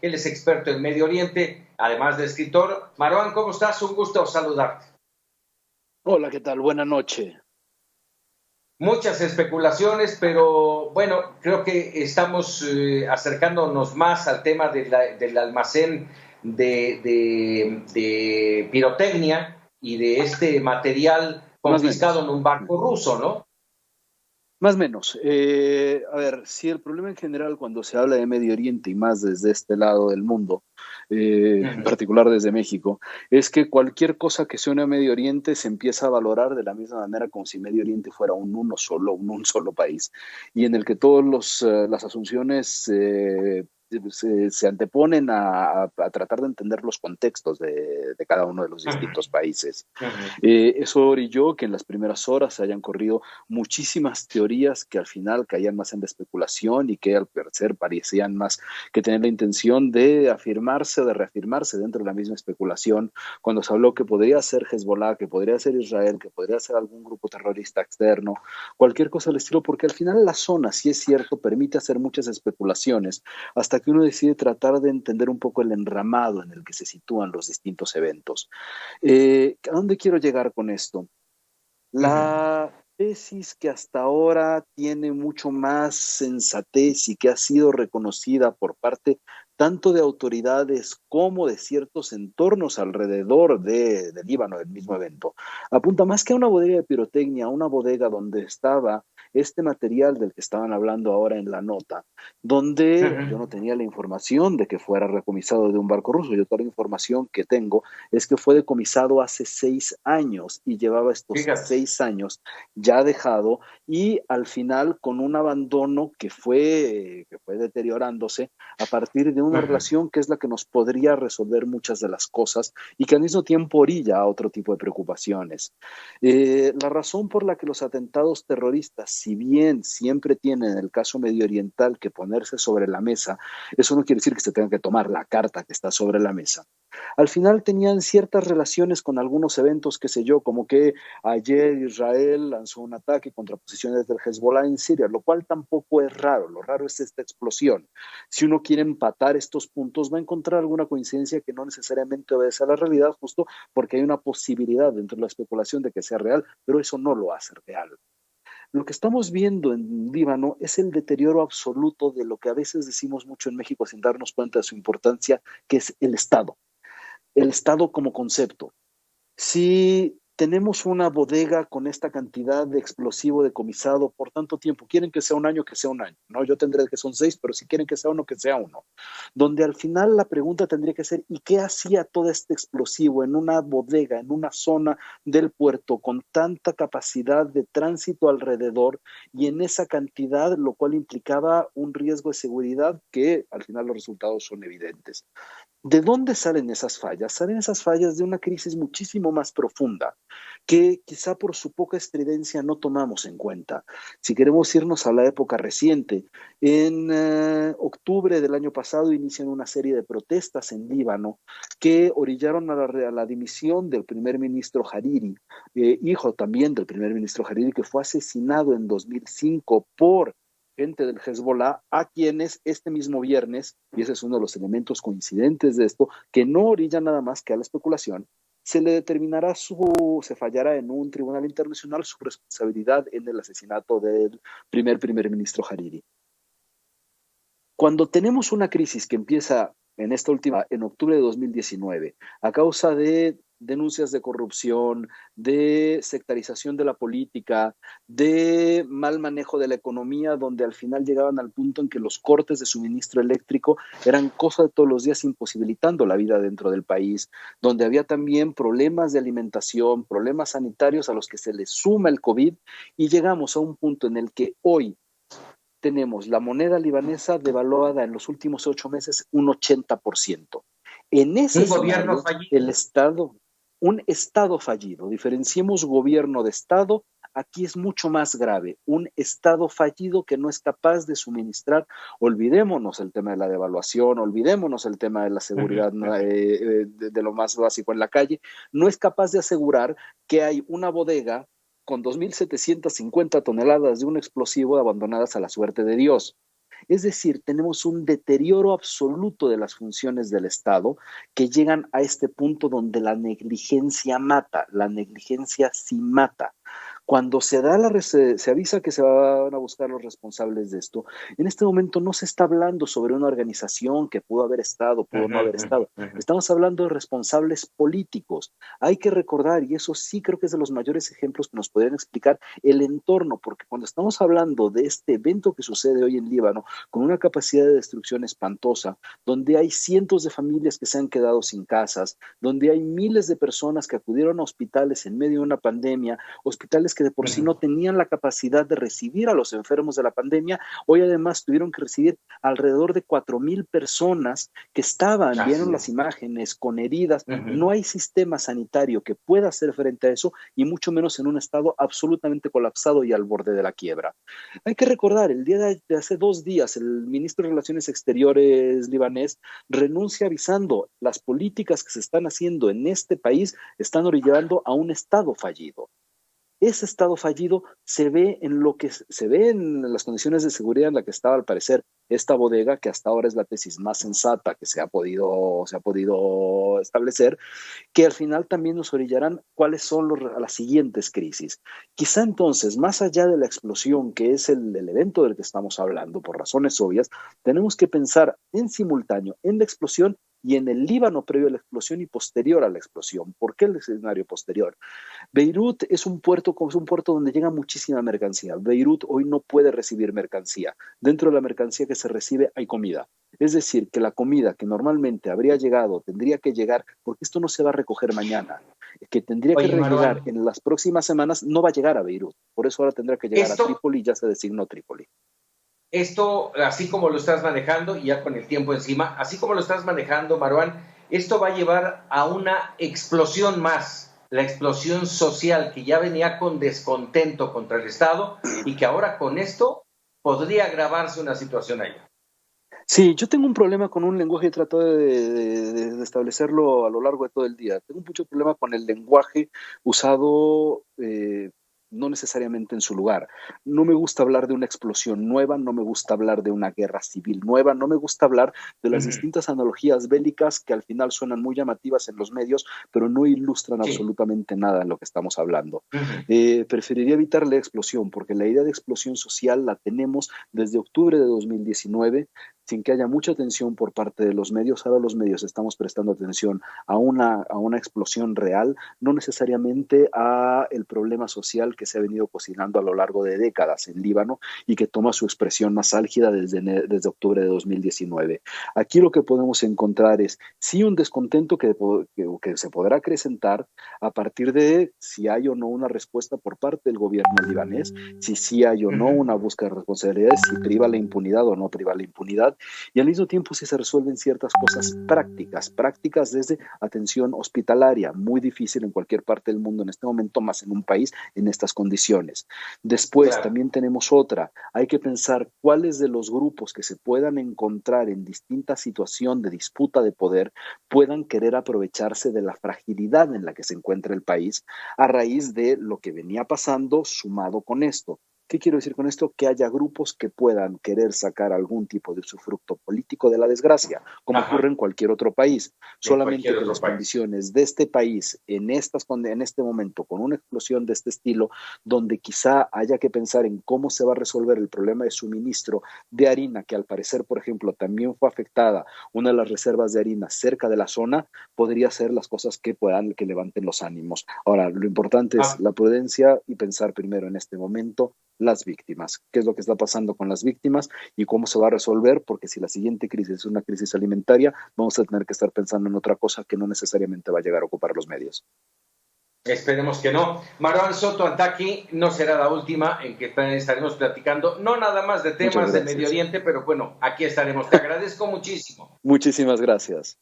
Él es experto en Medio Oriente, además de escritor. Marwan, ¿cómo estás? Un gusto saludarte. Hola, ¿qué tal? Buenas noches. Muchas especulaciones, pero bueno, creo que estamos acercándonos más al tema del almacén de pirotecnia y de este material Más o confiscado menos. en un barco ruso, ¿no? Más o menos. A ver, si el problema en general cuando se habla de Medio Oriente y más desde este lado del mundo, en Uh-huh. particular desde México, es que cualquier cosa que suene a Medio Oriente se empieza a valorar de la misma manera como si Medio Oriente fuera un solo país, y en el que todas las asunciones se anteponen a tratar de entender los contextos de cada uno de los distintos países. Uh-huh. Eso orilló que en las primeras horas se hayan corrido muchísimas teorías que al final caían más en la especulación y que al parecer parecían más que tener la intención de afirmarse o de reafirmarse dentro de la misma especulación, cuando se habló que podría ser Hezbollah, que podría ser Israel, que podría ser algún grupo terrorista externo, cualquier cosa del estilo, porque al final la zona, si es cierto, permite hacer muchas especulaciones hasta que uno decide tratar de entender un poco el enramado en el que se sitúan los distintos eventos. ¿A dónde quiero llegar con esto? Uh-huh. La tesis que hasta ahora tiene mucho más sensatez y que ha sido reconocida por parte tanto de autoridades como de ciertos entornos alrededor del Líbano, del mismo evento, apunta más que a una bodega de pirotecnia, a una bodega donde estaba este material del que estaban hablando ahora en la nota, donde yo no Uh-huh. tenía la información de que fuera recomisado de un barco ruso. Yo toda la información que tengo es que fue decomisado hace 6 años y llevaba estos Fíjate. 6 años ya dejado, y al final con un abandono que fue deteriorándose a partir de una Uh-huh. relación que es la que nos podría resolver muchas de las cosas y que al mismo tiempo orilla a otro tipo de preocupaciones. La razón por la que los atentados terroristas, si bien siempre tienen en el caso medio oriental que ponerse sobre la mesa, eso no quiere decir que se tenga que tomar la carta que está sobre la mesa. Al final tenían ciertas relaciones con algunos eventos, qué sé yo, como que ayer Israel lanzó un ataque contra posiciones del Hezbollah en Siria, lo cual tampoco es raro. Lo raro es esta explosión. Si uno quiere empatar estos puntos, va a encontrar alguna coincidencia que no necesariamente obedece a la realidad, justo porque hay una posibilidad dentro de la especulación de que sea real, pero eso no lo hace real. Lo que estamos viendo en Líbano es el deterioro absoluto de lo que a veces decimos mucho en México sin darnos cuenta de su importancia, que es el Estado como concepto. Si tenemos una bodega con esta cantidad de explosivo decomisado por tanto tiempo, quieren que sea un año, que sea un año, ¿no? Yo tendré que son 6, pero si quieren que sea uno, que sea uno. Donde al final la pregunta tendría que ser, ¿y qué hacía todo este explosivo en una bodega, en una zona del puerto con tanta capacidad de tránsito alrededor y en esa cantidad, lo cual implicaba un riesgo de seguridad que al final los resultados son evidentes? ¿De dónde salen esas fallas? Salen esas fallas de una crisis muchísimo más profunda que quizá por su poca estridencia no tomamos en cuenta. Si queremos irnos a la época reciente, en octubre del año pasado inician una serie de protestas en Líbano que orillaron a la dimisión del primer ministro Hariri, hijo también del primer ministro Hariri, que fue asesinado en 2005 por gente del Hezbollah, a quienes este mismo viernes, y ese es uno de los elementos coincidentes de esto, que no orilla nada más que a la especulación, se fallará en un tribunal internacional su responsabilidad en el asesinato del primer ministro Hariri. Cuando tenemos una crisis que empieza en octubre de 2019, a causa de denuncias de corrupción, de sectarización de la política, de mal manejo de la economía, donde al final llegaban al punto en que los cortes de suministro eléctrico eran cosa de todos los días, imposibilitando la vida dentro del país, donde había también problemas de alimentación, problemas sanitarios a los que se les suma el COVID, y llegamos a un punto en el que hoy tenemos la moneda libanesa devaluada en los últimos 8 meses un 80%. En ese Un gobierno escenario, fallido. un Estado fallido, diferenciemos gobierno de Estado, aquí es mucho más grave, un Estado fallido que no es capaz de suministrar, olvidémonos el tema de la devaluación, olvidémonos el tema de la seguridad, de lo más básico en la calle, no es capaz de asegurar que hay una bodega con 2.750 toneladas de un explosivo abandonadas a la suerte de Dios. Es decir, tenemos un deterioro absoluto de las funciones del Estado que llegan a este punto donde la negligencia mata, la negligencia sí mata. Cuando se avisa que se van a buscar los responsables de esto, en este momento no se está hablando sobre una organización que pudo haber estado, pudo no haber estado. Estamos hablando de responsables políticos. Hay que recordar, y eso sí creo que es de los mayores ejemplos que nos podrían explicar el entorno, porque cuando estamos hablando de este evento que sucede hoy en Líbano, con una capacidad de destrucción espantosa, donde hay cientos de familias que se han quedado sin casas, donde hay miles de personas que acudieron a hospitales en medio de una pandemia, hospitales que de por sí no tenían la capacidad de recibir a los enfermos de la pandemia, hoy además tuvieron que recibir alrededor de 4,000 personas que estaban, vieron las imágenes, con heridas. No hay sistema sanitario que pueda hacer frente a eso, y mucho menos en un estado absolutamente colapsado y al borde de la quiebra. Hay que recordar, el día de hace 2 días, el ministro de Relaciones Exteriores libanés renuncia avisando: las políticas que se están haciendo en este país están orillando a un estado fallido. Ese estado fallido se ve en las condiciones de seguridad en la que estaba, al parecer, esta bodega, que hasta ahora es la tesis más sensata que se ha podido establecer, que al final también nos orillarán cuáles son las siguientes crisis. Quizá entonces, más allá de la explosión, que es el evento del que estamos hablando, por razones obvias, tenemos que pensar en simultáneo en la explosión y en el Líbano previo a la explosión y posterior a la explosión. ¿Por qué el escenario posterior? Beirut es un puerto donde llega muchísima mercancía. Beirut hoy no puede recibir mercancía. Dentro de la mercancía que se recibe hay comida. Es decir, que la comida que normalmente habría llegado, tendría que llegar, porque esto no se va a recoger mañana, que tendría que llegar en las próximas semanas, no va a llegar a Beirut. Por eso ahora tendrá que llegar a Trípoli, y ya se designó Trípoli. Esto, así como lo estás manejando, y ya con el tiempo encima, así como lo estás manejando, Marwan, esto va a llevar a una explosión más, la explosión social que ya venía con descontento contra el Estado y que ahora con esto podría agravarse una situación allá. Sí, yo tengo un problema con un lenguaje y trato de establecerlo a lo largo de todo el día. Tengo mucho problema con el lenguaje usado no necesariamente en su lugar. No me gusta hablar de una explosión nueva, no me gusta hablar de una guerra civil nueva, no me gusta hablar de las distintas analogías bélicas que al final suenan muy llamativas en los medios, pero no ilustran absolutamente nada en lo que estamos hablando. Preferiría evitar la explosión, porque la idea de explosión social la tenemos desde octubre de 2019, sin que haya mucha atención por parte de los medios. Ahora los medios estamos prestando atención a una explosión real, no necesariamente a el problema social que se ha venido cocinando a lo largo de décadas en Líbano y que toma su expresión más álgida desde octubre de 2019. Aquí lo que podemos encontrar es sí un descontento que se podrá acrecentar a partir de si hay o no una respuesta por parte del gobierno libanés, si sí hay o no una búsqueda de responsabilidades, si priva la impunidad o no priva la impunidad, y al mismo tiempo si se resuelven ciertas cosas prácticas desde atención hospitalaria, muy difícil en cualquier parte del mundo en este momento, más en un país en estas condiciones. Después también tenemos otra, hay que pensar cuáles de los grupos que se puedan encontrar en distinta situación de disputa de poder puedan querer aprovecharse de la fragilidad en la que se encuentra el país a raíz de lo que venía pasando sumado con esto. ¿Qué quiero decir con esto? Que haya grupos que puedan querer sacar algún tipo de usufructo político de la desgracia, como ocurre en cualquier otro país. Solamente que las condiciones de este país, en este momento, con una explosión de este estilo, donde quizá haya que pensar en cómo se va a resolver el problema de suministro de harina, que al parecer, por ejemplo, también fue afectada una de las reservas de harina cerca de la zona, podría ser las cosas que levanten los ánimos. Ahora, lo importante es la prudencia y pensar primero en este momento las víctimas, qué es lo que está pasando con las víctimas y cómo se va a resolver, porque si la siguiente crisis es una crisis alimentaria, vamos a tener que estar pensando en otra cosa que no necesariamente va a llegar a ocupar los medios. Esperemos que no. Marwan Soto Antaki, no será la última en que estaremos platicando, no nada más de temas de Medio Oriente, pero bueno, aquí estaremos. Te agradezco muchísimo. Muchísimas gracias.